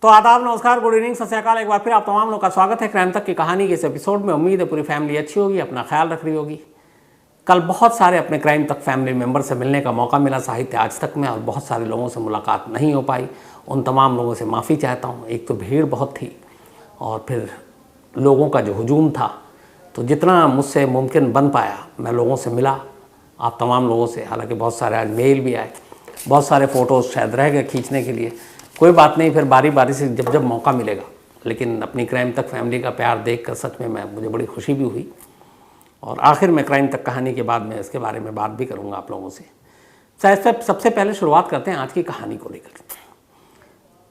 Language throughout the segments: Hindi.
तो आदाब, नमस्कार, गुड इवनिंग, सत श्री अकाल। एक बार फिर आप तमाम लोग का स्वागत है क्राइम तक की कहानी के इस एपिसोड में। उम्मीद है पूरी फैमिली अच्छी होगी, अपना ख्याल रख रही होगी। कल बहुत सारे अपने क्राइम तक फैमिली मेम्बर से मिलने का मौका मिला साहित्य आज तक में, और बहुत सारे लोगों से मुलाकात नहीं हो पाई। उन तमाम लोगों से माफ़ी चाहता हूँ। एक तो भीड़ बहुत थी और फिर लोगों का जो हुजूम था, तो जितना मुझसे मुमकिन बन पाया मैं लोगों से मिला, आप तमाम लोगों से। हालांकि बहुत सारे आज मेल भी आए, बहुत सारे फ़ोटोज़ शायद रह गए खींचने के लिए। कोई बात नहीं, फिर बारी बारी से जब जब मौका मिलेगा। लेकिन अपनी क्राइम तक फैमिली का प्यार देखकर सच में मुझे बड़ी खुशी भी हुई। और आखिर में क्राइम तक कहानी के बाद मैं इसके बारे में बात भी करूंगा आप लोगों से। सबसे पहले शुरुआत करते हैं आज की कहानी को लेकर।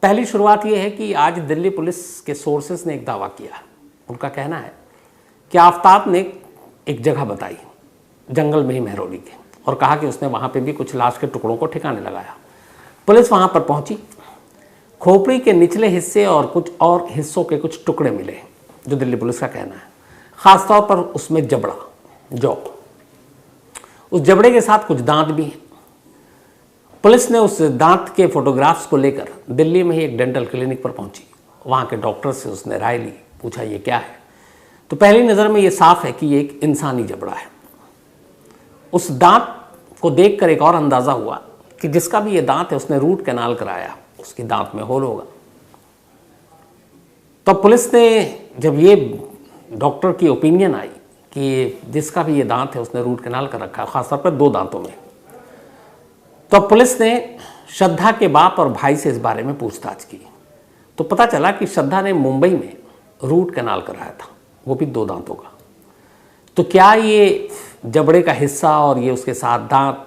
पहली शुरुआत ये है कि आज दिल्ली पुलिस के सोर्सेस ने एक दावा किया। उनका कहना है कि आफ्ताब ने एक जगह बताई जंगल में ही महरौली के, और कहा कि उसने वहाँ पे भी कुछ लाश के टुकड़ों को ठिकाने लगाया। पुलिस वहाँ पर पहुँची। खोपड़ी के निचले हिस्से और कुछ और हिस्सों के कुछ टुकड़े मिले, जो दिल्ली पुलिस का कहना है। ख़ासतौर पर उसमें जबड़ा, उस जबड़े के साथ कुछ दांत भी हैं। पुलिस ने उस दांत के फोटोग्राफ्स को लेकर दिल्ली में ही एक डेंटल क्लिनिक पर पहुंची। वहाँ के डॉक्टर से उसने राय ली, पूछा ये क्या है। तो पहली नज़र में ये साफ है कि ये एक इंसानी जबड़ा है। उस दांत को देखकर एक और अंदाज़ा हुआ कि जिसका भी ये दांत है उसने रूट कैनाल कराया, उसके दांत में होल होगा। तो पुलिस ने जब ये डॉक्टर की ओपिनियन आई कि जिसका भी ये दांत है उसने रूट कैनाल कर रखा है, खासतौर पर 2 दांतों में, तो पुलिस ने श्रद्धा के बाप और भाई से इस बारे में पूछताछ की। तो पता चला कि श्रद्धा ने मुंबई में रूट कैनाल कराया था, वो भी 2 दांतों का। तो क्या ये जबड़े का हिस्सा और ये उसके साथ दांत,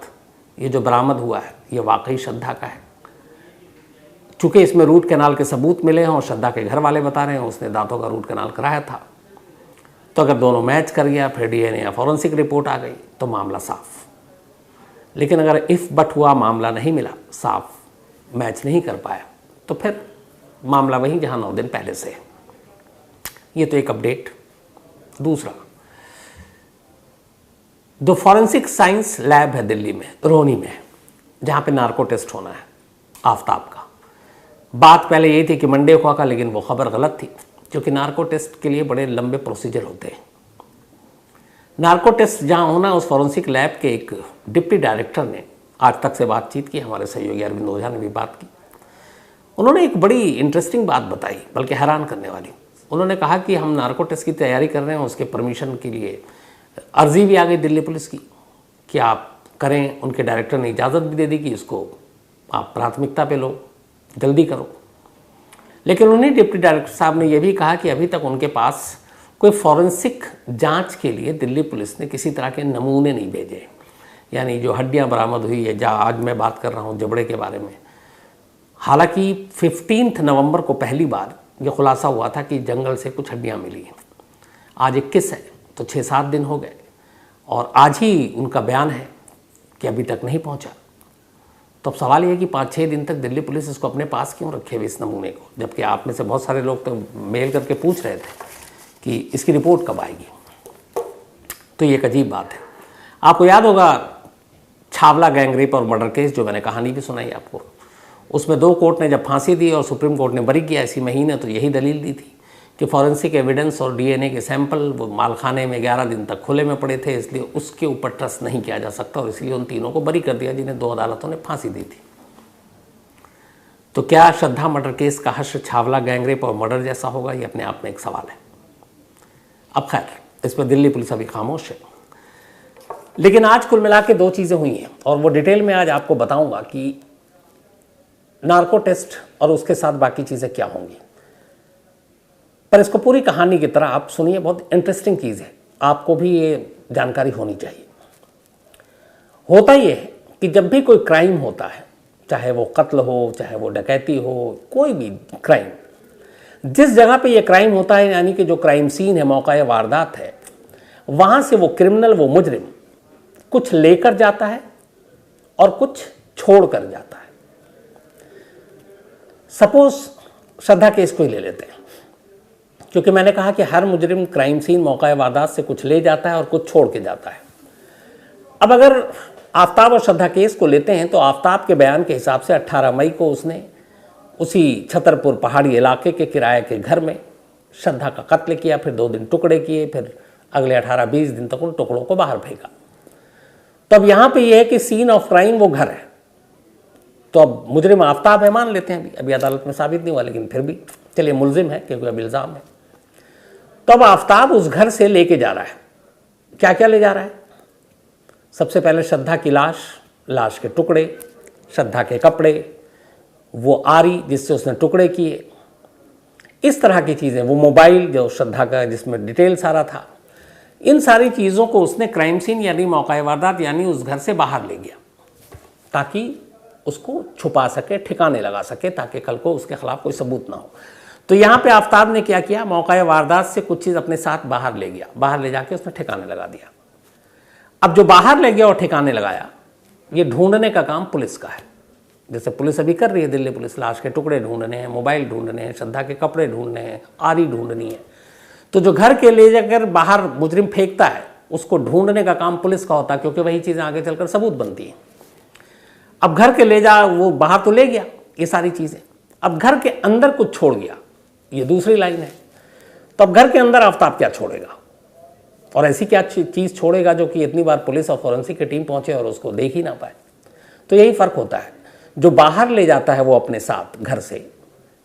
ये जो बरामद हुआ है, ये वाकई श्रद्धा का है? चूँकि इसमें रूट कैनाल के सबूत मिले हैं और श्रद्धा के घर वाले बता रहे हैं उसने दांतों का रूट कैनाल कराया था, तो अगर दोनों मैच कर गया, फिर डीएनए या फॉरेंसिक रिपोर्ट आ गई तो मामला साफ। लेकिन अगर इफ बट हुआ, मामला नहीं मिला, साफ मैच नहीं कर पाया, तो फिर मामला वहीं जहां 9 दिन पहले से है। ये तो एक अपडेट। दूसरा, दो फॉरेंसिक साइंस लैब है दिल्ली में, रोहनी में, जहां पे नार्को टेस्ट होना है आफ्ताब का। बात पहले यही थी कि मंडे को का, लेकिन वो खबर गलत थी, क्योंकि नार्को टेस्ट के लिए बड़े लंबे प्रोसीजर होते हैं। नार्को टेस्ट जहाँ होना, उस फॉरेंसिक लैब के एक डिप्टी डायरेक्टर ने आज तक से बातचीत की, हमारे सहयोगी अरविंद ओझा ने भी बात की। उन्होंने एक बड़ी इंटरेस्टिंग बात बताई, बल्कि हैरान करने वाली। उन्होंने कहा कि हम नार्को टेस्ट की तैयारी कर रहे हैं, उसके परमिशन के लिए अर्जी भी आ गई दिल्ली पुलिस की कि आप करें। उनके डायरेक्टर ने इजाज़त भी दे दी कि इसको आप प्राथमिकता पे लो, जल्दी करो। लेकिन उन्हीं डिप्टी डायरेक्टर साहब ने यह भी कहा कि अभी तक उनके पास कोई फॉरेंसिक जांच के लिए दिल्ली पुलिस ने किसी तरह के नमूने नहीं भेजे। यानी जो हड्डियां बरामद हुई है, जहाँ आज मैं बात कर रहा हूँ जबड़े के बारे में, हालांकि 15 नवंबर को पहली बार यह खुलासा हुआ था कि जंगल से कुछ हड्डियाँ मिली हैं। आज 21 है, तो 6-7 दिन हो गए, और आज ही उनका बयान है कि अभी तक नहीं पहुँचा। तो अब सवाल ये है कि 5-6 दिन तक दिल्ली पुलिस इसको अपने पास क्यों रखे हुए इस नमूने को, जबकि आप में से बहुत सारे लोग तो मेल करके पूछ रहे थे कि इसकी रिपोर्ट कब आएगी। तो ये एक अजीब बात है। आपको याद होगा छावला गैंगरेप और मर्डर केस, जो मैंने कहानी भी सुनाई आपको, उसमें 2 कोर्ट ने जब फांसी दी और सुप्रीम कोर्ट ने बरी किया इसी महीने, तो यही दलील दी थी कि फॉरेंसिक एविडेंस और डीएनए के सैंपल वो मालखाने में 11 दिन तक खुले में पड़े थे, इसलिए उसके ऊपर ट्रस्ट नहीं किया जा सकता, और इसलिए उन तीनों को बरी कर दिया जिन्हें 2 अदालतों ने फांसी दी थी। तो क्या श्रद्धा मर्डर केस का हश्र छावला गैंगरेप और मर्डर जैसा होगा? ये अपने आप में एक सवाल है। अब खैर, इस पर दिल्ली पुलिस अभी खामोश है। लेकिन आज कुल मिला के 2 चीज़ें हुई हैं, और वो डिटेल में आज आपको बताऊंगा कि नार्को टेस्ट और उसके साथ बाकी चीज़ें क्या होंगी। पर इसको पूरी कहानी की तरह आप सुनिए, बहुत इंटरेस्टिंग चीज़ है, आपको भी ये जानकारी होनी चाहिए। होता ये है कि जब भी कोई क्राइम होता है, चाहे वो कत्ल हो, चाहे वो डकैती हो, कोई भी क्राइम, जिस जगह पे ये क्राइम होता है, यानी कि जो क्राइम सीन है, मौका या वारदात है, वहाँ से वो क्रिमिनल, वो मुजरिम कुछ लेकर जाता है और कुछ छोड़ कर जाता है। सपोज श्रद्धा केस को ही ले लेते हैं, क्योंकि मैंने कहा कि हर मुजरिम क्राइम सीन, मौका या वारदात से कुछ ले जाता है और कुछ छोड़ के जाता है। अब अगर आफ्ताब और श्रद्धा केस को लेते हैं, तो आफ्ताब के बयान के हिसाब से 18 मई को उसने उसी छतरपुर पहाड़ी इलाके के किराए के घर में श्रद्धा का कत्ल किया, फिर 2 दिन टुकड़े किए, फिर अगले 18-20 दिन तक उन टुकड़ों को बाहर फेंका। तो अब यहाँ पे ये है कि सीन ऑफ क्राइम वो घर है। तो अब मुजरिम आफ्ताब है मान लेते हैं, अभी अदालत में साबित नहीं हुआ, लेकिन फिर भी चलिए मुलजिम है क्योंकि अब इल्ज़ाम है। तो अब आफ्ताब उस घर से लेके जा रहा है, क्या क्या ले जा रहा है? सबसे पहले श्रद्धा की लाश के टुकड़े, श्रद्धा के कपड़े, वो आरी जिससे उसने टुकड़े किए, इस तरह की चीज़ें, वो मोबाइल जो श्रद्धा का जिसमें डिटेल सारा था, इन सारी चीज़ों को उसने क्राइम सीन यानी मौका वारदात यानी उस घर से बाहर ले गया ताकि उसको छुपा सके, ठिकाने लगा सके, ताकि कल को उसके खिलाफ कोई सबूत ना हो। तो यहाँ पे आफ्ताब ने क्या किया, मौका वारदात से कुछ चीज़ अपने साथ बाहर ले गया, बाहर ले जाके उसने ठिकाने लगा दिया। अब जो बाहर ले गया और ठिकाने लगाया, ये ढूंढने का काम पुलिस का है। जैसे पुलिस अभी कर रही है, दिल्ली पुलिस लाश के टुकड़े ढूंढने हैं, मोबाइल ढूंढने हैं, श्रद्धा के कपड़े ढूंढने हैं, आरी ढूंढनी है। तो जो घर के ले जाकर बाहर मुजरिम फेंकता है, उसको ढूंढने का काम पुलिस का होता है, क्योंकि वही चीज़ें आगे चलकर सबूत बनती हैं। अब घर के ले जा, वो बाहर तो ले गया ये सारी चीज़ें, अब घर के अंदर कुछ छोड़ गया, ये दूसरी लाइन है। तो अब घर के अंदर आफ्ताब क्या छोड़ेगा, और ऐसी क्या चीज़ छोड़ेगा जो कि इतनी बार पुलिस और फॉरेंसिक की टीम पहुंचे और उसको देख ही ना पाए। तो यही फ़र्क होता है, जो बाहर ले जाता है वो अपने साथ घर से,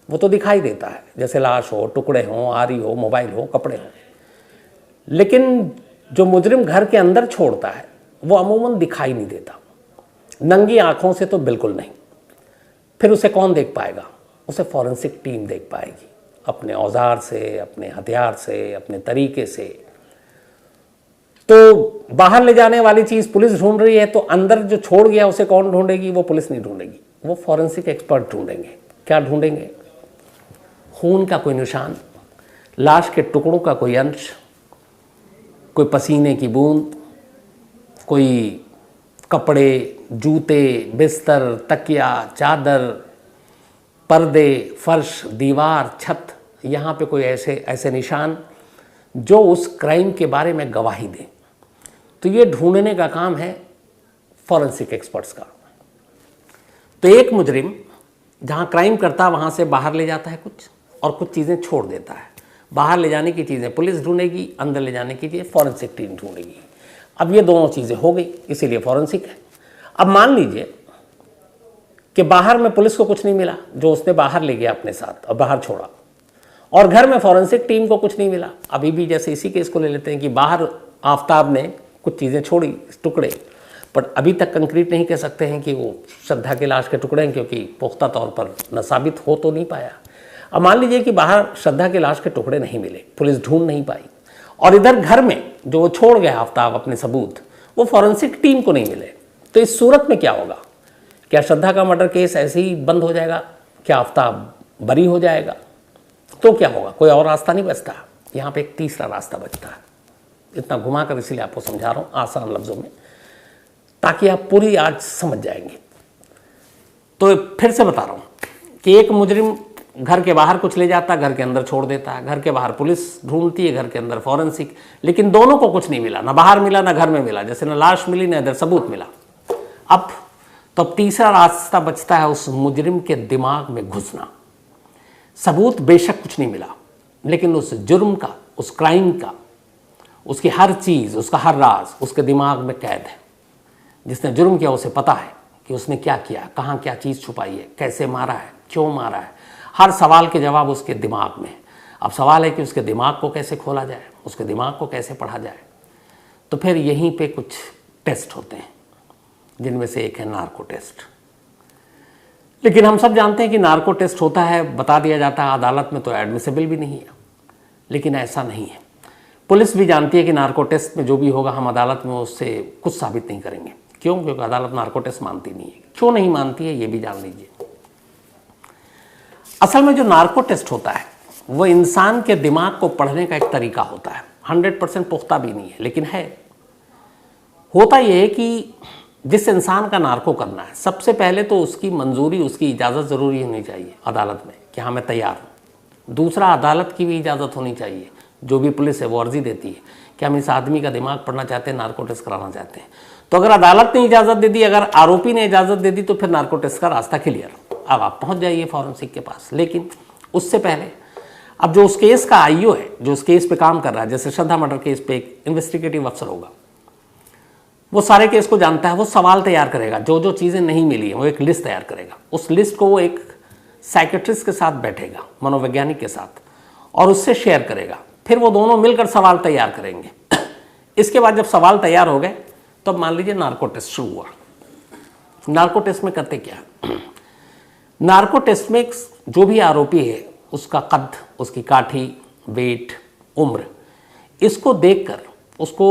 वो तो दिखाई देता है, जैसे लाश हो, टुकड़े हों, आरी हो, मोबाइल हो, कपड़े हों। लेकिन जो मुजरिम घर के अंदर छोड़ता है वो अमूमन दिखाई नहीं देता, नंगी आंखों से तो बिल्कुल नहीं। फिर उसे कौन देख पाएगा? उसे फॉरेंसिक टीम देख पाएगी, अपने औजार से, अपने हथियार से, अपने तरीके से। तो बाहर ले जाने वाली चीज़ पुलिस ढूंढ रही है, तो अंदर जो छोड़ गया उसे कौन ढूंढेगी? वो पुलिस नहीं ढूंढेगी, वो फॉरेंसिक एक्सपर्ट ढूंढेंगे। क्या ढूंढेंगे? खून का कोई निशान, लाश के टुकड़ों का कोई अंश, कोई पसीने की बूंद, कोई कपड़े, जूते, बिस्तर, तकिया, चादर, पर्दे, फर्श, दीवार, छत, यहाँ पे कोई ऐसे निशान जो उस क्राइम के बारे में गवाही दें। तो ये ढूंढने का काम है फॉरेंसिक एक्सपर्ट्स का। तो एक मुजरिम जहाँ क्राइम करता वहाँ से बाहर ले जाता है कुछ, और कुछ चीज़ें छोड़ देता है। बाहर ले जाने की चीज़ें पुलिस ढूंढेगी, अंदर ले जाने की चीज़ें फॉरेंसिक टीम ढूंढेगी। अब ये दोनों चीज़ें हो गई, इसीलिए फॉरेंसिक है। अब मान लीजिए कि बाहर में पुलिस को कुछ नहीं मिला जो उसने बाहर ले गया अपने साथ और बाहर छोड़ा, और घर में फॉरेंसिक टीम को कुछ नहीं मिला। अभी भी जैसे इसी केस को ले लेते हैं कि बाहर आफ्ताब ने कुछ चीज़ें छोड़ी, टुकड़े, पर अभी तक कंक्रीट नहीं कह सकते हैं कि वो श्रद्धा की लाश के टुकड़े हैं, क्योंकि पुख्ता तौर पर न साबित हो तो नहीं पाया। अब मान लीजिए कि बाहर श्रद्धा की लाश के टुकड़े नहीं मिले, पुलिस ढूंढ नहीं पाई, और इधर घर में जो वो छोड़ गया आफ्ताब अपने सबूत, वो फॉरेंसिक टीम को नहीं मिले। तो इस सूरत में क्या होगा? क्या श्रद्धा का मर्डर केस ऐसे ही बंद हो जाएगा? क्या आफ्ताब बरी हो जाएगा? तो क्या होगा? कोई और रास्ता नहीं बचता। यहाँ पे एक तीसरा रास्ता बचता है। इतना घुमाकर इसीलिए आपको समझा रहा हूँ आसान लफ्ज़ों में, ताकि आप पूरी आज समझ जाएंगे। तो फिर से बता रहा हूँ कि एक मुजरिम घर के बाहर कुछ ले जाता, घर के अंदर छोड़ देता है, घर के बाहर पुलिस ढूंढती है, घर के अंदर फॉरेंसिक, लेकिन दोनों को कुछ नहीं मिला, ना बाहर मिला ना घर में मिला, जैसे ना लाश मिली ना इधर सबूत मिला। अब तीसरा रास्ता बचता है उस मुजरिम के दिमाग में घुसना। सबूत बेशक कुछ नहीं मिला, लेकिन उस जुर्म का, उस क्राइम का, उसकी हर चीज़, उसका हर राज उसके दिमाग में कैद है। जिसने जुर्म किया उसे पता है कि उसने क्या किया, कहाँ क्या चीज़ छुपाई है, कैसे मारा है, क्यों मारा है, हर सवाल के जवाब उसके दिमाग में है। अब सवाल है कि उसके दिमाग को कैसे खोला जाए, उसके दिमाग को कैसे पढ़ा जाए। तो फिर यहीं पे कुछ टेस्ट होते हैं, जिनमें से एक है नार्को टेस्ट। लेकिन हम सब जानते हैं कि नार्को टेस्ट होता है, बता दिया जाता है अदालत में, तो एडमिसिबल भी नहीं है। लेकिन ऐसा नहीं है। पुलिस भी जानती है कि नार्को टेस्ट में जो भी होगा हम अदालत में उससे कुछ साबित नहीं करेंगे। क्यों? क्योंकि अदालत नार्को टेस्ट मानती नहीं है। क्यों नहीं मानती है ये भी जान लीजिए। असल में जो नार्को टेस्ट होता है वो इंसान के दिमाग को पढ़ने का एक तरीका होता है। 100% पुख्ता भी नहीं है, लेकिन है। होता यह है कि जिस इंसान का नार्को करना है, सबसे पहले तो उसकी मंजूरी, उसकी इजाज़त ज़रूरी होनी चाहिए अदालत में कि हाँ मैं तैयार हूँ। दूसरा, अदालत की भी इजाज़त होनी चाहिए। जो भी पुलिस है वो अर्जी देती है कि हम इस आदमी का दिमाग पढ़ना चाहते हैं, नार्को टेस्ट कराना चाहते हैं। तो अगर अदालत ने इजाज़त दे दी, अगर आरोपी ने इजाज़त दे दी, तो फिर नार्को टेस्ट का रास्ता क्लियर। अब आप पहुंच जाइए फॉरेंसिक के पास। लेकिन उससे पहले अब जो उस केस का आईओ है, जो उस केस पे काम कर रहा है, जैसे श्रद्धा मर्डर केस पे एक इन्वेस्टिगेटिव अफसर होगा, वो सारे केस को जानता है, वो सवाल तैयार करेगा, जो जो चीज़ें नहीं मिली हैं वो एक लिस्ट तैयार करेगा। उस लिस्ट को वो एक साइकेट्रिस्ट के साथ बैठेगा, मनोवैज्ञानिक के साथ, और उससे शेयर करेगा। फिर वो दोनों मिलकर सवाल तैयार करेंगे। इसके बाद जब सवाल तैयार हो गए तो अब मान लीजिए नार्को टेस्ट शुरू हुआ। नार्को टेस्ट में करते क्या, नार्को टेस्ट में जो भी आरोपी है उसका कद, उसकी काठी, वेट, उम्र, इसको देखकर उसको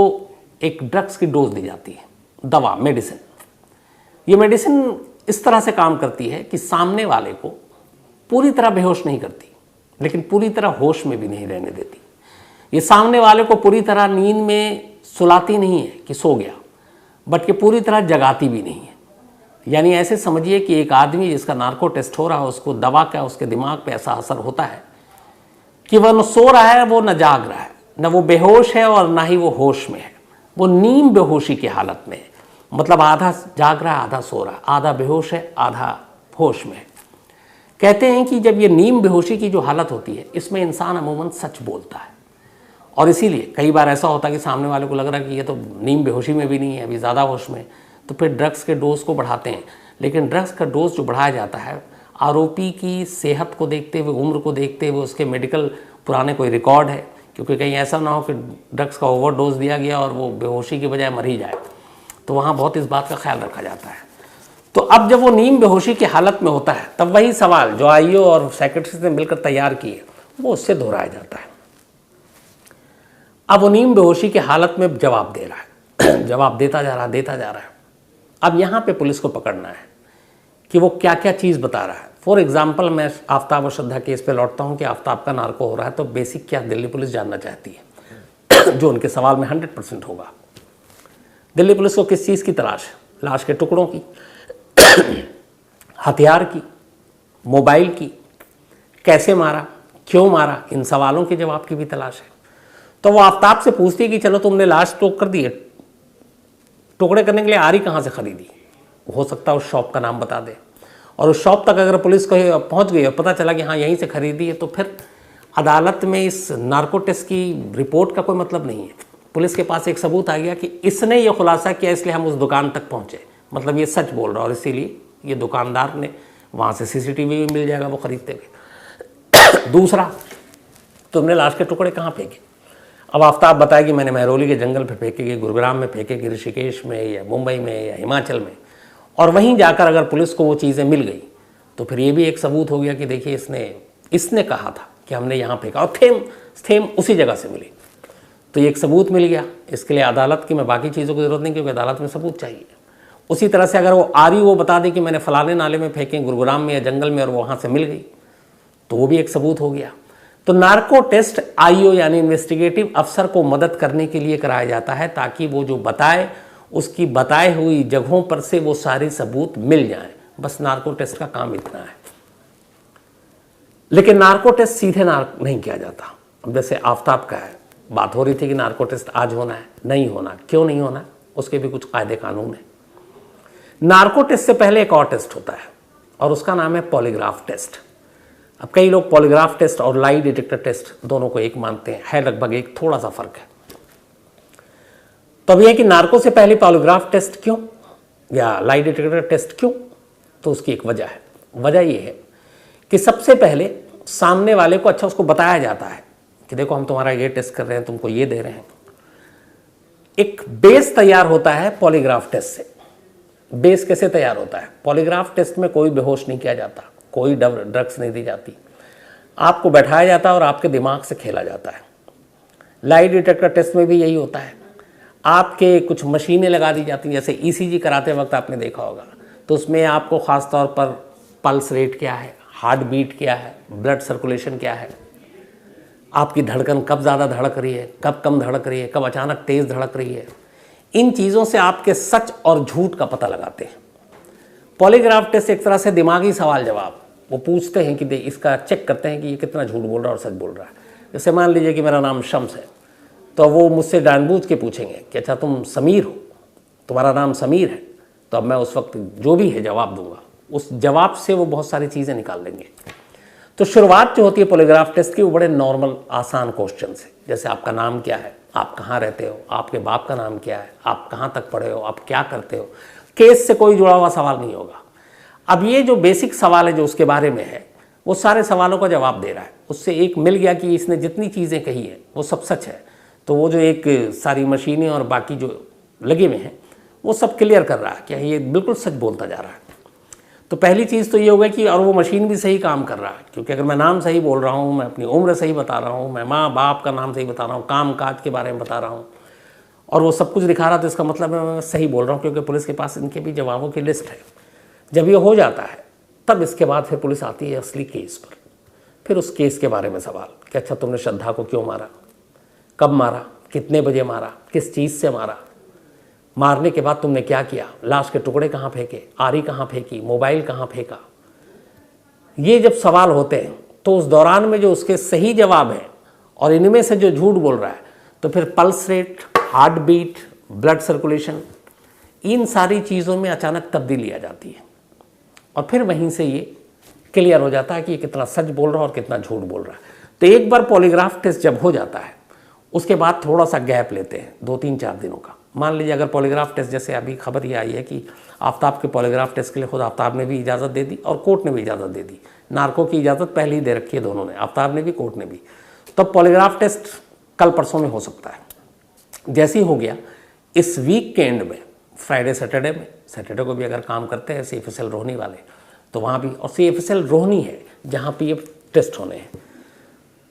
एक ड्रग्स की डोज दी जाती है, दवा, मेडिसिन। ये मेडिसिन इस तरह से काम करती है कि सामने वाले को पूरी तरह बेहोश नहीं करती, लेकिन पूरी तरह होश में भी नहीं रहने देती। ये सामने वाले को पूरी तरह नींद में सुलाती नहीं है कि सो गया, बट कि पूरी तरह जगाती भी नहीं है। यानी ऐसे समझिए कि एक आदमी जिसका नार्को टेस्ट हो रहा है, उसको दवा का उसके दिमाग पे ऐसा असर होता है कि वह न सो रहा है, वो न जाग रहा है, न वो बेहोश है और ना ही वो होश में है। वो नीम बेहोशी की हालत में है, मतलब आधा जाग रहा है, आधा सो रहा है, आधा बेहोश है, आधा होश में है। कहते हैं कि जब ये नीम बेहोशी की जो हालत होती है, इसमें इंसान अमूमन सच बोलता है। और इसीलिए कई बार ऐसा होता है कि सामने वाले को लग रहा है कि ये तो नीम बेहोशी में भी नहीं है, अभी ज़्यादा होश में, तो फिर ड्रग्स के डोज को बढ़ाते हैं। लेकिन ड्रग्स का डोज जो बढ़ाया जाता है, आरोपी की सेहत को देखते हुए, उम्र को देखते हुए, उसके मेडिकल पुराने कोई रिकॉर्ड है, क्योंकि कहीं ऐसा ना हो कि ड्रग्स का ओवर डोज दिया गया और वो बेहोशी की बजाय मर ही जाए, तो वहाँ बहुत इस बात का ख्याल रखा जाता है। तो अब जब वो नीम बेहोशी की हालत में होता है, तब वही सवाल जो आईओ और साइकियाट्रिस्ट ने मिलकर तैयार किए, वो उससे दोहराया जाता है। अब वो नीम बेहोशी की हालत में जवाब दे रहा है, जवाब देता जा रहा है। अब यहाँ पे पुलिस को पकड़ना है कि वो क्या क्या चीज़ बता रहा है। फॉर एग्जाम्पल, मैं आफ्ताब और श्रद्धा केस पे लौटता हूँ कि आफ्ताब का नार्को हो रहा है, तो बेसिक क्या दिल्ली पुलिस जानना चाहती है, जो उनके सवाल में 100% होगा। दिल्ली पुलिस को किस चीज़ की तलाश है? लाश के टुकड़ों की, हथियार की, मोबाइल की, कैसे मारा, क्यों मारा, इन सवालों के जवाब की भी तलाश है। तो वो आफ्ताब से पूछती है कि चलो तुमने लाश टोक कर दी है, टुकड़े करने के लिए आरी कहाँ से खरीदी? हो सकता है उस शॉप का नाम बता दे, और उस शॉप तक अगर पुलिस को पहुंच गई और पता चला कि हाँ यहीं से खरीदी है, तो फिर अदालत में इस नार्को टेस्ट की रिपोर्ट का कोई मतलब नहीं है। पुलिस के पास एक सबूत आ गया कि इसने ये खुलासा किया, इसलिए हम उस दुकान तक पहुँचे, मतलब ये सच बोल रहा है, और इसीलिए ये दुकानदार ने वहाँ से सीसीटीवी भी मिल जाएगा वो खरीदते हुए। दूसरा, तुमने लाश के टुकड़े कहाँ फेंके? अब आफ्ताब बताया कि मैंने महरौली के जंगल पे फेंके, कि गुरुग्राम में फेंके, कि ऋषिकेश में या मुंबई में या हिमाचल में, और वहीं जाकर अगर पुलिस को वो चीज़ें मिल गई तो फिर ये भी एक सबूत हो गया कि देखिए इसने कहा था कि हमने यहाँ फेंका, और थेम उसी जगह से मिली, तो ये एक सबूत मिल गया। इसके लिए अदालत की मैं बाकी चीज़ों की ज़रूरत नहीं, क्योंकि अदालत में सबूत चाहिए। उसी तरह से अगर वो आरी वो बता दे कि मैंने फलाने नाले में फेंके, गुरुग्राम में या जंगल में, और वो वहाँ से मिल गई, तो वो भी एक सबूत हो गया। तो नार्को टेस्ट आईओ यानी इन्वेस्टिगेटिव अफसर को मदद करने के लिए कराया जाता है, ताकि वो जो बताए उसकी बताए हुई जगहों पर से वो सारे सबूत मिल जाएं। बस नार्को टेस्ट का काम इतना है। लेकिन नार्को टेस्ट सीधे नहीं किया जाता। अब जैसे आफ्ताब का है, बात हो रही थी कि नार्को टेस्ट आज होना है, नहीं होना, क्यों नहीं होना, उसके भी कुछ कायदे कानून है। नार्को टेस्ट से पहले एक और टेस्ट होता है, और उसका नाम है पॉलीग्राफ टेस्ट। अब कई लोग पॉलीग्राफ टेस्ट और लाई डिटेक्टर टेस्ट दोनों को एक मानते हैं, है लगभग एक, थोड़ा सा फर्क है। तो अब यह कि नार्को से पहले पॉलीग्राफ टेस्ट क्यों या लाई डिटेक्टर टेस्ट क्यों, तो उसकी एक वजह है। वजह यह है कि सबसे पहले सामने वाले को अच्छा उसको बताया जाता है कि देखो हम तुम्हारा ये टेस्ट कर रहे हैं, तुमको ये दे रहे हैं। एक बेस तैयार होता है पॉलीग्राफ टेस्ट से। बेस कैसे तैयार होता है? पॉलीग्राफ टेस्ट में कोई बेहोश नहीं किया जाता, कोई ड्रग्स नहीं दी जाती, आपको बैठाया जाता है और आपके दिमाग से खेला जाता है। लाई डिटेक्टर टेस्ट में भी यही होता है। आपके कुछ मशीनें लगा दी जाती हैं, जैसे ईसीजी कराते वक्त आपने देखा होगा, तो उसमें आपको ख़ास तौर पर पल्स रेट क्या है, हार्ट बीट क्या है, ब्लड सर्कुलेशन क्या है, आपकी धड़कन कब ज़्यादा धड़क रही है, कब कम धड़क रही है, कब अचानक तेज़ धड़क रही है, इन चीज़ों से आपके सच और झूठ का पता लगाते हैं। पॉलीग्राफ टेस्ट एक तरह से दिमागी सवाल जवाब वो पूछते हैं कि इसका चेक करते हैं कि ये कितना झूठ बोल रहा है और सच बोल रहा है। जैसे मान लीजिए कि मेरा नाम शम्स है, तो वो मुझसे जानबूझ के पूछेंगे कि अच्छा तुम समीर हो, तुम्हारा नाम समीर है, तो अब मैं उस वक्त जो भी है जवाब दूंगा उस जवाब से वो बहुत सारी चीज़ें निकाल लेंगे। तो शुरुआत जो होती है पॉलीग्राफ टेस्ट की वो बड़े नॉर्मल आसान क्वेश्चन से, जैसे आपका नाम क्या है, आप कहाँ रहते हो, आपके बाप का नाम क्या है, आप कहाँ तक पढ़े हो, आप क्या करते हो। केस से कोई जुड़ा हुआ सवाल नहीं होगा। अब ये जो बेसिक सवाल है जो उसके बारे में है वो सारे सवालों का जवाब दे रहा है। उससे एक मिल गया कि इसने जितनी चीज़ें कही है वो सब सच है। तो वो जो एक सारी मशीनें और बाकी जो लगे हुए हैं वो सब क्लियर कर रहा है कि ये बिल्कुल सच बोलता जा रहा है। तो पहली चीज़ तो ये होगा कि और वो मशीन भी सही काम कर रहा है, क्योंकि अगर मैं नाम सही बोल रहा हूँ, मैं अपनी उम्र सही बता रहा हूँ, मैं माँ बाप का नाम सही बता रहा हूँ, काम काज के बारे में बता रहा हूँ और वो सब कुछ दिखा रहा, तो इसका मतलब है मैं सही बोल रहा हूँ, क्योंकि पुलिस के पास इनके भी जवाबों की लिस्ट है। जब ये हो जाता है तब इसके बाद फिर पुलिस आती है असली केस पर। फिर उस केस के बारे में सवाल कि अच्छा तुमने श्रद्धा को क्यों मारा, कब मारा, कितने बजे मारा, किस चीज़ से मारा, मारने के बाद तुमने क्या किया, लाश के टुकड़े कहाँ फेंके, आरी कहाँ फेंकी, मोबाइल कहाँ फेंका। ये जब सवाल होते हैं तो उस दौरान में जो उसके सही जवाब हैं और इनमें से जो झूठ बोल रहा है, तो फिर pulse rate, heart beat, blood circulation, इन सारी चीज़ों में अचानक तब्दीली आ जाती है और फिर वहीं से ये क्लियर हो जाता है कि ये कितना सच बोल रहा है और कितना झूठ बोल रहा है। तो एक बार पॉलीग्राफ टेस्ट जब हो जाता है उसके बाद थोड़ा सा गैप लेते हैं 2-3-4 दिनों का। मान लीजिए अगर पॉलीग्राफ टेस्ट, जैसे अभी खबर ये आई है कि आफ्ताब के पॉलीग्राफ टेस्ट के लिए खुद आफ्ताब ने भी इजाज़त दे दी और कोर्ट ने भी इजाज़त दे दी। नार्को की इजाज़त पहले ही दे रखी है दोनों ने, आफ्ताब ने भी, कोर्ट ने भी। तब पॉलीग्राफ टेस्ट कल परसों में हो सकता है। जैसे ही हो गया इस वीक के एंड में, फ्राइडे सैटरडे में, सैटरडे को भी अगर काम करते हैं CFSL रोहनी वाले तो वहाँ भी, और CFSL रोहनी है जहाँ पे ये टेस्ट होने हैं।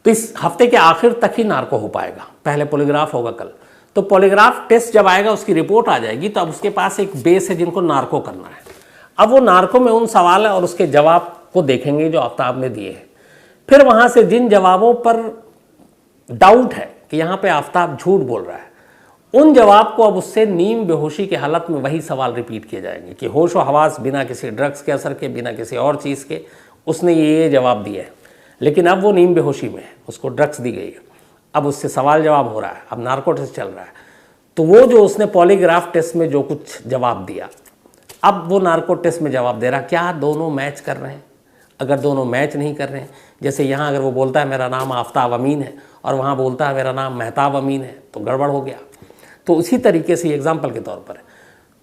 तो इस हफ्ते के आखिर तक ही नार्को हो पाएगा। पहले पॉलीग्राफ होगा कल। तो पॉलीग्राफ टेस्ट जब आएगा, उसकी रिपोर्ट आ जाएगी, तो अब उसके पास एक बेस है जिनको नार्को करना है। अब वो नार्को में उन सवाल और उसके जवाब को देखेंगे जो आफ्ताब ने दिए हैं। फिर वहाँ से जिन जवाबों पर डाउट है कि यहाँ पे आफ्ताब झूठ बोल रहा है, उन जवाब को अब उससे नीम बेहोशी की हालत में वही सवाल रिपीट किए जाएंगे कि होश व हवास बिना किसी ड्रग्स के असर के, बिना किसी और चीज़ के उसने ये जवाब दिया है, लेकिन अब वो नीम बेहोशी में है, उसको ड्रग्स दी गई है। अब उससे सवाल जवाब हो रहा है, अब नार्को टेस्ट चल रहा है। तो वो जो उसने पॉलीग्राफ टेस्ट में जो कुछ जवाब दिया, अब वो नार्को टेस्ट में जवाब दे रहा। क्या दोनों मैच कर रहे हैं? अगर दोनों मैच नहीं कर रहे हैं, जैसे यहाँ अगर वो बोलता है मेरा नाम आफ्ताब अमीन है और वहाँ बोलता है मेरा नाम मेहताब अमीन है, तो गड़बड़ हो गया। तो उसी तरीके से एग्जाम्पल के तौर पर,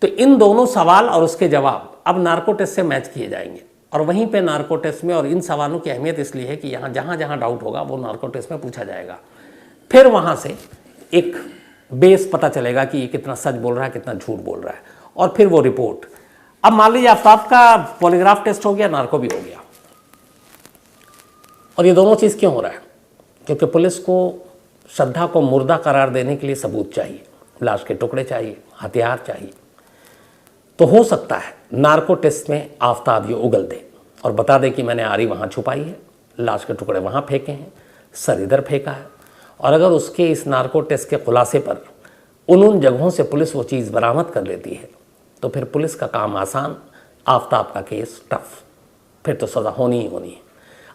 तो इन दोनों सवाल और उसके जवाब अब नार्को टेस्ट से मैच किए जाएंगे। और वहीं पे नार्को टेस्ट में, और इन सवालों की अहमियत इसलिए है कि यहाँ जहाँ जहाँ डाउट होगा वो नार्को टेस्ट में पूछा जाएगा। फिर वहाँ से एक बेस पता चलेगा कि ये कितना सच बोल रहा है, कितना झूठ बोल रहा है, और फिर वो रिपोर्ट। अब मान लीजिए आफ्ताब का पॉलीग्राफ टेस्ट हो गया, नार्को भी हो गया, और ये दोनों चीज़ क्यों हो रहा है? क्योंकि पुलिस को श्रद्धा को मुर्दा करार देने के लिए सबूत चाहिए, लाश के टुकड़े चाहिए, हथियार चाहिए। तो हो सकता है नार्को टेस्ट में आफ्ताब ये उगल दे और बता दे कि मैंने आरी वहाँ छुपाई है, लाश के टुकड़े वहाँ फेंके हैं, सर इधर फेंका है। और अगर उसके इस नार्को टेस्ट के खुलासे पर उन जगहों से पुलिस वो चीज़ बरामद कर लेती है, तो फिर पुलिस का काम आसान, आफ्ताब का केस टफ, फिर तो सज़ा होनी ही होनी है।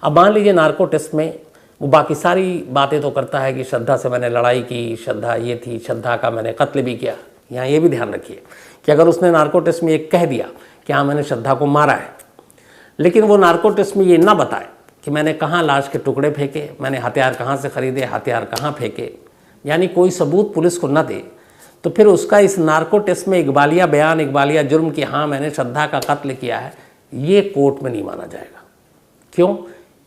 अब मान लीजिए नार्को टेस्ट में वो बाकी सारी बातें तो करता है कि श्रद्धा से मैंने लड़ाई की, श्रद्धा ये थी, श्रद्धा का मैंने कत्ल भी किया। यहाँ ये भी ध्यान रखिए कि अगर उसने नार्को टेस्ट में ये कह दिया कि हाँ मैंने श्रद्धा को मारा है, लेकिन वो नार्को टेस्ट में ये ना बताए कि मैंने कहाँ लाश के टुकड़े फेंके, मैंने हथियार कहाँ से ख़रीदे, हथियार कहाँ फेंके, यानी कोई सबूत पुलिस को न दे, तो फिर उसका इस नार्को टेस्ट में इकबालिया बयान, इकबालिया जुर्म कि हाँ मैंने श्रद्धा का कत्ल किया है, ये कोर्ट में नहीं माना जाएगा। क्यों?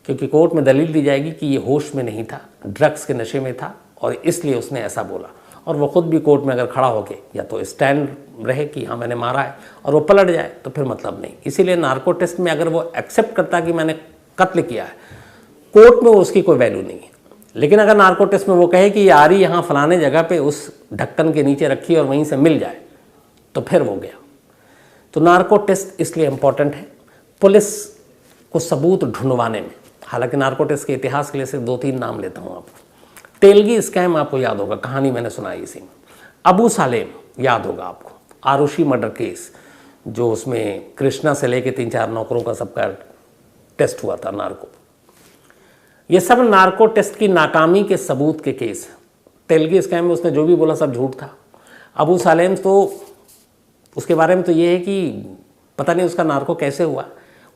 क्योंकि कोर्ट में दलील दी जाएगी कि ये होश में नहीं था, ड्रग्स के नशे में था और इसलिए उसने ऐसा बोला। और वो खुद भी कोर्ट में अगर खड़ा होके या तो स्टैंड रहे कि हाँ मैंने मारा है और वो पलट जाए तो फिर मतलब नहीं। इसीलिए नार्को टेस्ट में अगर वो एक्सेप्ट करता कि मैंने कत्ल किया है, कोर्ट में उसकी कोई वैल्यू नहीं है। लेकिन अगर नार्को टेस्ट में वो कहे कि ये आरी यहाँ फलाने जगह पे उस ढक्कन के नीचे रखी और वहीं से मिल जाए, तो फिर वो गया। तो नार्को टेस्ट इसलिए इम्पॉर्टेंट है पुलिस को सबूत ढूंढवाने में। हालांकि नार्को टेस्ट के इतिहास के लिए सिर्फ 2-3 नाम लेता हूँ आपको। तेलगी स्कैम आपको याद होगा, कहानी मैंने सुनाई इसी में। अबू सालेम याद होगा आपको, आरुषि मर्डर केस, जो उसमें कृष्णा से लेके 3-4 नौकरों का सबका टेस्ट हुआ था नार्को। ये सब नार्को टेस्ट की नाकामी के सबूत के केस हैं। तेलगी स्कैम में उसने जो भी बोला सब झूठ था। अबू सालेम तो उसके बारे में तो ये है कि पता नहीं उसका नार्को कैसे हुआ,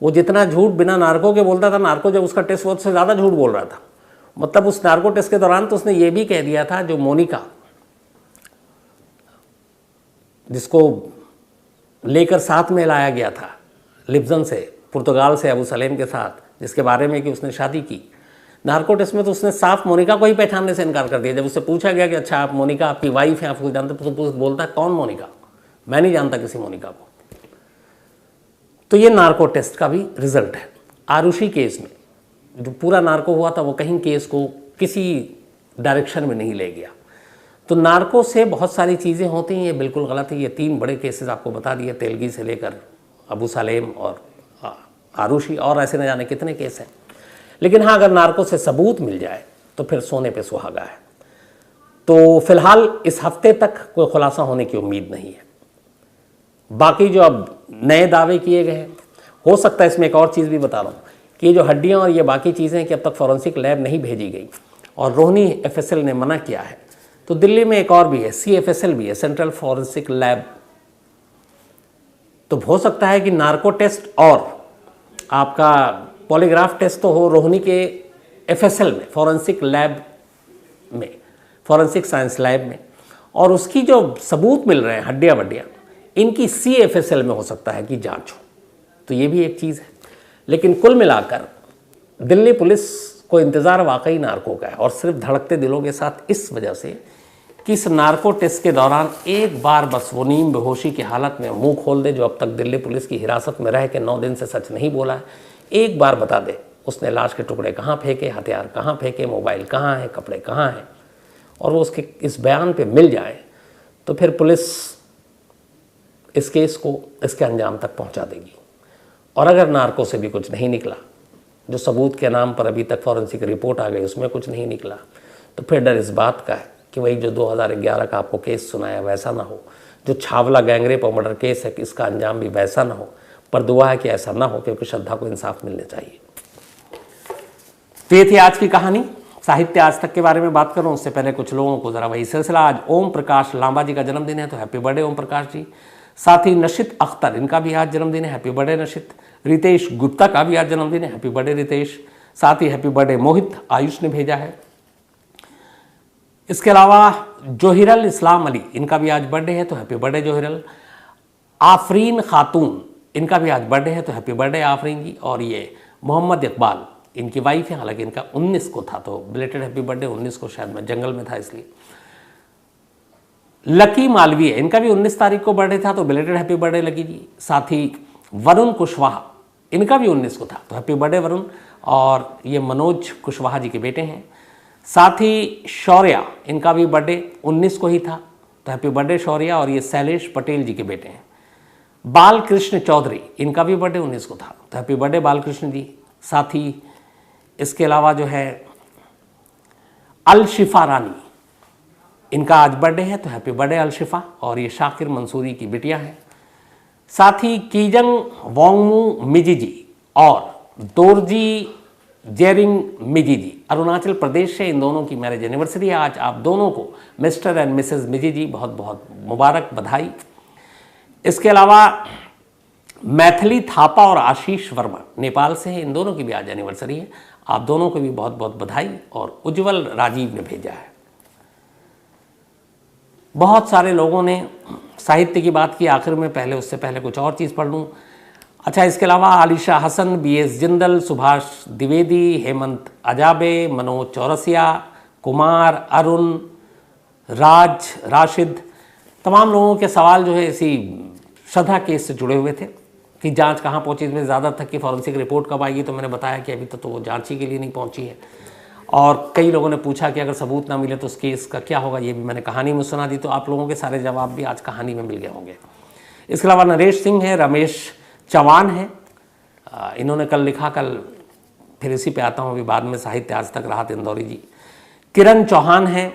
वो जितना झूठ बिना नार्को के बोलता था, नार्को जब उसका टेस्ट हुआ उससे ज़्यादा झूठ बोल रहा था। मतलब उस नार्को टेस्ट के दौरान तो उसने ये भी कह दिया था, जो मोनिका जिसको लेकर साथ में लाया गया था लिब्जन से, पुर्तगाल से, अबू सलेम के साथ, जिसके बारे में कि उसने शादी की, नार्को टेस्ट में तो उसने साफ मोनिका को ही पहचानने से इनकार कर दिया। जब उससे पूछा गया कि अच्छा आप मोनिका आपकी वाइफ है, आपको जानते, तो बोलता है कौन मोनिका, मैं नहीं जानता किसी मोनिका को। तो ये नार्को टेस्ट का भी रिजल्ट है। आरुषि केस में जो पूरा नार्को हुआ था वो कहीं केस को किसी डायरेक्शन में नहीं ले गया। तो नार्को से बहुत सारी चीज़ें होती हैं, ये बिल्कुल गलत है। ये 3 बड़े केसेस आपको बता दिए, तेलगी से लेकर अबू सलेम और आरुषि, और ऐसे न जाने कितने केस हैं। लेकिन हाँ, अगर नार्को से सबूत मिल जाए तो फिर सोने पे सुहागा है। तो फिलहाल इस हफ्ते तक कोई खुलासा होने की उम्मीद नहीं है। बाकी जो अब नए दावे किए गए हैं, हो सकता है इसमें एक और चीज़ भी बता रहा हूँ कि ये जो हड्डियाँ और ये बाकी चीज़ें कि अब तक फॉरेंसिक लैब नहीं भेजी गई और रोहिणी FSL ने मना किया है, तो दिल्ली में एक और भी है, CFSL भी है, सेंट्रल फॉरेंसिक लैब। तो हो सकता है कि नार्को टेस्ट और आपका पॉलीग्राफ टेस्ट तो हो रोहिणी के FSL में, फॉरेंसिक लैब में, फॉरेंसिक साइंस लैब में, और उसकी जो सबूत मिल रहे हैं हड्डियाँ वड्डियाँ, इनकी CFSL में हो सकता है कि जांच हो। तो ये भी एक चीज़ है। लेकिन कुल मिलाकर दिल्ली पुलिस को इंतज़ार वाकई नार्को का है, और सिर्फ धड़कते दिलों के साथ इस वजह से कि इस नार्को टेस्ट के दौरान एक बार बस वो नीम बेहोशी की हालत में मुंह खोल दे, जो अब तक दिल्ली पुलिस की हिरासत में रह के 9 दिन से सच नहीं बोला है, एक बार बता दे उसने लाश के टुकड़े कहाँ फेंके, हथियार कहाँ फेंके, मोबाइल कहाँ है, कपड़े कहाँ हैं, और वो उसके इस बयान पे मिल जाए, तो फिर पुलिस इस केस को इसके अंजाम तक पहुँचा देगी। और अगर नार्को से भी कुछ नहीं निकला, जो सबूत के नाम पर अभी तक फॉरेंसिक रिपोर्ट आ गई उसमें कुछ नहीं निकला, तो फिर डर इस बात का है कि वही जो 2011 का आपको केस सुनाया वैसा ना हो, जो छावला गैंगरेप और मर्डर केस है इसका अंजाम भी वैसा ना हो। पर दुआ है कि ऐसा ना हो, क्योंकि श्रद्धा को इंसाफ मिलना चाहिए। तो ये थी आज की कहानी। साहित्य आज तक के बारे में बात करूं उससे पहले कुछ लोगों को ज़रा वही सिलसिला। आज ओम प्रकाश लांबा जी का जन्मदिन है, तो हैप्पी बर्थडे ओम प्रकाश जी। साथ ही नशित अख्तर, इनका भी आज जन्मदिन है, हैप्पी बर्थडे नशित। रितेश गुप्ता का भी आज जन्मदिन है, हैप्पी बर्थडे रितेश। साथ ही हैप्पी बर्थडे मोहित, आयुष ने भेजा है। इसके अलावा जोहिरल इस्लाम अली, इनका भी आज बर्थडे है, तो हैप्पी बर्थडे जोहिरल। आफरीन खातून, इनका भी आज बर्थडे है, तो हैप्पी बर्थडे आफरीन जी। और ये मोहम्मद इकबाल, इनकी वाइफ है, हालांकि इनका 19 को था, तो बिलेटेड हैप्पी बर्थडे 19 को, शायद मैं जंगल में था इसलिए। लकी मालवीय, इनका भी 19 तारीख को बर्थडे था, तो बिलेटेड हैप्पी बर्थडे लकी जी। साथ ही वरुण कुशवाहा, इनका भी 19 को था, तो हैप्पी बर्थडे वरुण। और ये मनोज कुशवाहा जी के बेटे हैं। साथ ही शौर्या, इनका भी बर्थडे 19 को ही था, तो हैप्पी बर्थडे शौर्या। और ये शैलेश पटेल जी के बेटे हैं। बालकृष्ण चौधरी, इनका भी बर्थडे 19 को था, तो हैप्पी बर्थडे बालकृष्ण जी। साथ ही इसके अलावा जो है अलशिफा रानी, इनका आज बर्थडे है, तो हैप्पी बर्थडे अलशिफा। और ये शाकिर मंसूरी की बिटिया हैं। साथ ही कीजंग वोंगमू मिजी जी और दोरजी जेरिंग मिजी जी, अरुणाचल प्रदेश से, इन दोनों की मैरिज एनिवर्सरी है आज। आप दोनों को मिस्टर एंड मिसेस मिजी जी बहुत बहुत मुबारक, बधाई। इसके अलावा मैथिली थापा और आशीष वर्मा नेपाल से हैं, इन दोनों की भी आज एनिवर्सरी है। आप दोनों को भी बहुत बहुत बधाई। और उज्जवल राजीव ने भेजा है। बहुत सारे लोगों ने साहित्य की बात की आखिर में, पहले उससे पहले कुछ और चीज़ पढ़ लूँ। अच्छा, इसके अलावा आलिशा हसन, BS जिंदल, सुभाष द्विवेदी, हेमंत अजाबे, मनोज चौरसिया, कुमार, अरुण, राशिद, तमाम लोगों के सवाल जो है इसी श्रद्धा केस से जुड़े हुए थे कि जांच कहाँ पहुंची। इसमें ज़्यादा तक कि फॉरेंसिक रिपोर्ट कब आएगी, तो मैंने बताया कि अभी तो वो जांच ही के लिए नहीं पहुंची है। और कई लोगों ने पूछा कि अगर सबूत ना मिले तो उस केस का क्या होगा, ये भी मैंने कहानी में सुना दी। तो आप लोगों के सारे जवाब भी आज कहानी में मिल गए होंगे। इसके अलावा नरेश सिंह है, रमेश चौहान है, इन्होंने कल लिखा, कल फिर इसी पे आता हूँ, अभी बाद में साहित्य आज तक राहत इंदौरी जी। किरण चौहान है,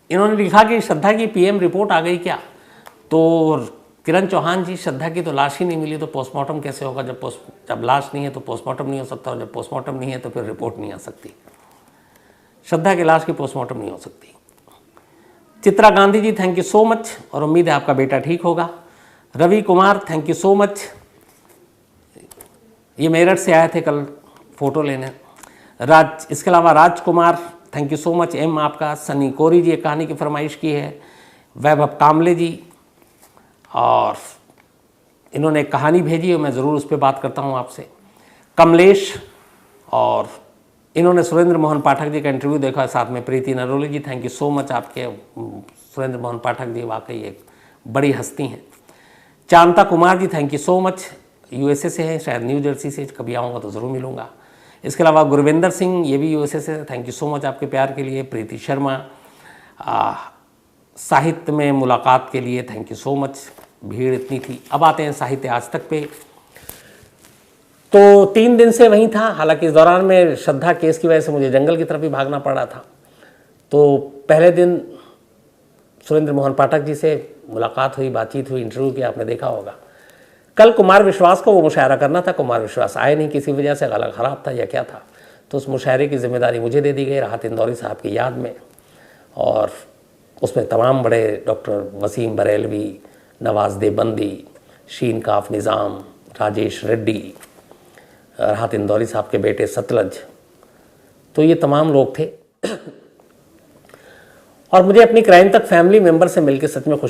इन्होंने लिखा कि श्रद्धा की PM रिपोर्ट आ गई क्या। तो किरण चौहान जी, श्रद्धा की तो लाश ही नहीं मिली, तो पोस्टमार्टम कैसे होगा। जब लाश नहीं है तो पोस्टमार्टम नहीं हो सकता, और जब पोस्टमार्टम नहीं है तो फिर रिपोर्ट नहीं आ सकती। श्रद्धा की लाश की पोस्टमार्टम नहीं हो सकती। Chitra Gandhi ji, thank you so much, और उम्मीद है आपका बेटा ठीक होगा। Ravi Kumar, thank you so much. ये मेरठ से आए थे कल फ़ोटो लेने। इसके अलावा Rajkumar, thank you so much एम आपका। सनी कोरी जी एक कहानी की फरमाइश की है। वैभव कामले जी, और इन्होंने एक कहानी भेजी है, मैं ज़रूर उस पर बात करता हूँ आपसे। कमलेश, और इन्होंने सुरेंद्र मोहन पाठक जी का इंटरव्यू देखा साथ में। प्रीति नरोली जी, थैंक यू सो मच आपके। सुरेंद्र मोहन पाठक जी वाकई एक बड़ी हस्ती हैं। Chanta Kumar ji, thank you so much, USA से हैं, शायद न्यू जर्सी से, कभी आऊँगा तो ज़रूर मिलूँगा। इसके अलावा गुरविंदर सिंह, ये भी यूएसए से, थैंक यू सो मच आपके प्यार के लिए। प्रीति शर्मा, साहित्य में मुलाकात के लिए थैंक यू सो मच, भीड़ इतनी थी। अब आते हैं साहित्य आज तक पे। तो 3 दिन से वहीं था, हालांकि इस दौरान में श्रद्धा केस की वजह से मुझे जंगल की तरफ भी भागना पड़ा था। तो पहले दिन सुरेंद्र मोहन पाठक जी से मुलाकात हुई, बातचीत हुई, इंटरव्यू किया, आपने देखा होगा। कल कुमार विश्वास को वो मुशायरा करना था, कुमार विश्वास आए नहीं, किसी वजह से गला ख़राब था या क्या था, तो उस मुशायरे की जिम्मेदारी मुझे दे दी गई राहत इंदौरी साहब की याद में। और उसमें तमाम बड़े डॉक्टर वसीम बरेलवी, नवाज देवबंदी, शीन काफ निज़ाम, राजेश रेड्डी, राहत इंदौरी साहब के बेटे सतलज, तो ये तमाम लोग थे। और मुझे अपनी क्राइम तक फैमिली मेम्बर से मिलकर सच में खुश